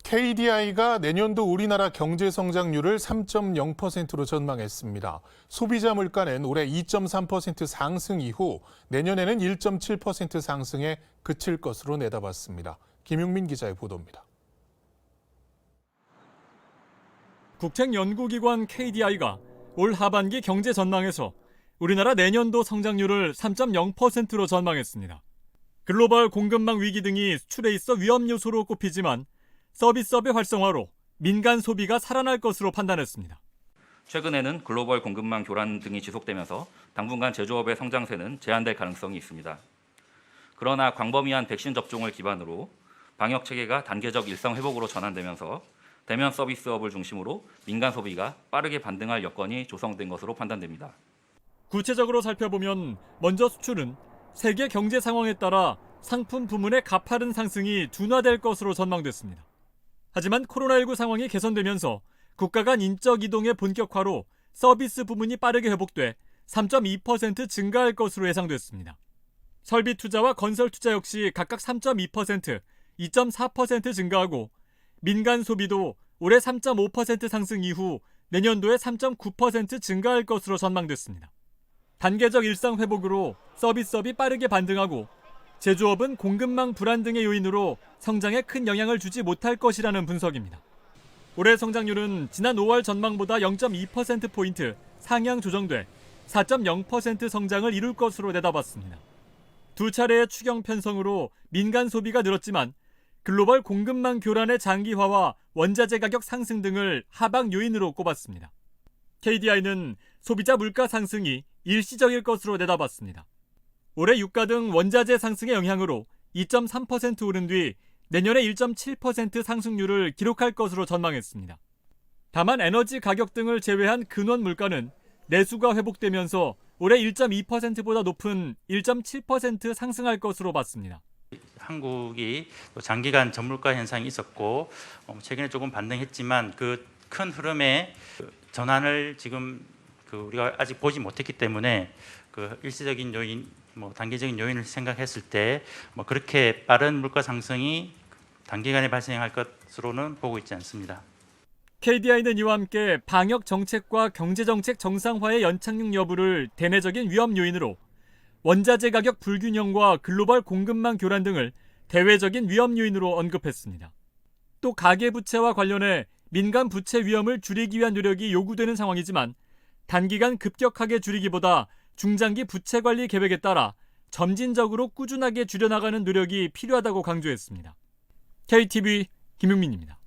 KDI가 내년도 우리나라 경제 성장률을 3.0%로 전망했습니다. 소비자 물가는 올해 2.3% 상승 이후 내년에는 1.7% 상승에 그칠 것으로 내다봤습니다. 김용민 기자의 보도입니다. 국책연구기관 KDI가 올 하반기 경제 전망에서 우리나라 내년도 성장률을 3.0%로 전망했습니다. 글로벌 공급망 위기 등이 수출에 있어 위험 요소로 꼽히지만 서비스업의 활성화로 민간 소비가 살아날 것으로 판단했습니다. 최근에는 글로벌 공급망 교란 등이 지속되면서 당분간 제조업의 성장세는 제한될 가능성이 있습니다. 그러나 광범위한 백신 접종을 기반으로 방역 체계가 단계적 일상 회복으로 전환되면서 대면 서비스업을 중심으로 민간 소비가 빠르게 반등할 여건이 조성된 것으로 판단됩니다. 구체적으로 살펴보면 먼저 수출은 세계 경제 상황에 따라 상품 부문의 가파른 상승이 둔화될 것으로 전망됐습니다. 하지만 코로나19 상황이 개선되면서 국가 간 인적 이동의 본격화로 서비스 부문이 빠르게 회복돼 3.2% 증가할 것으로 예상됐습니다. 설비 투자와 건설 투자 역시 각각 3.2%, 2.4% 증가하고 민간 소비도 올해 3.5% 상승 이후 내년도에 3.9% 증가할 것으로 전망됐습니다. 단계적 일상 회복으로 서비스업이 빠르게 반등하고 제조업은 공급망 불안 등의 요인으로 성장에 큰 영향을 주지 못할 것이라는 분석입니다. 올해 성장률은 지난 5월 전망보다 0.2%포인트 상향 조정돼 4.0% 성장을 이룰 것으로 내다봤습니다. 두 차례의 추경 편성으로 민간 소비가 늘었지만 글로벌 공급망 교란의 장기화와 원자재 가격 상승 등을 하방 요인으로 꼽았습니다. KDI는 소비자 물가 상승이 일시적일 것으로 내다봤습니다. 올해 유가 등 원자재 상승의 영향으로 2.3% 오른 뒤 내년에 1.7% 상승률을 기록할 것으로 전망했습니다. 다만 에너지 가격 등을 제외한 근원 물가는 내수가 회복되면서 올해 1.2%보다 높은 1.7% 상승할 것으로 봤습니다. 한국이 장기간 저물가 현상이 있었고 최근에 조금 반등했지만 그 큰 흐름의 전환을 지금 우리가 아직 보지 못했기 때문에 그 일시적인 요인, 단기적인 요인을 생각했을 때 그렇게 빠른 물가 상승이 단기간에 발생할 것으로는 보고 있지 않습니다. KDI는 이와 함께 방역 정책과 경제 정책 정상화의 연착륙 여부를 대내적인 위험 요인으로 원자재 가격 불균형과 글로벌 공급망 교란 등을 대외적인 위험 요인으로 언급했습니다. 또 가계부채와 관련해 민간 부채 위험을 줄이기 위한 노력이 요구되는 상황이지만 단기간 급격하게 줄이기보다 중장기 부채 관리 계획에 따라 점진적으로 꾸준하게 줄여나가는 노력이 필요하다고 강조했습니다. KTV 김용민입니다.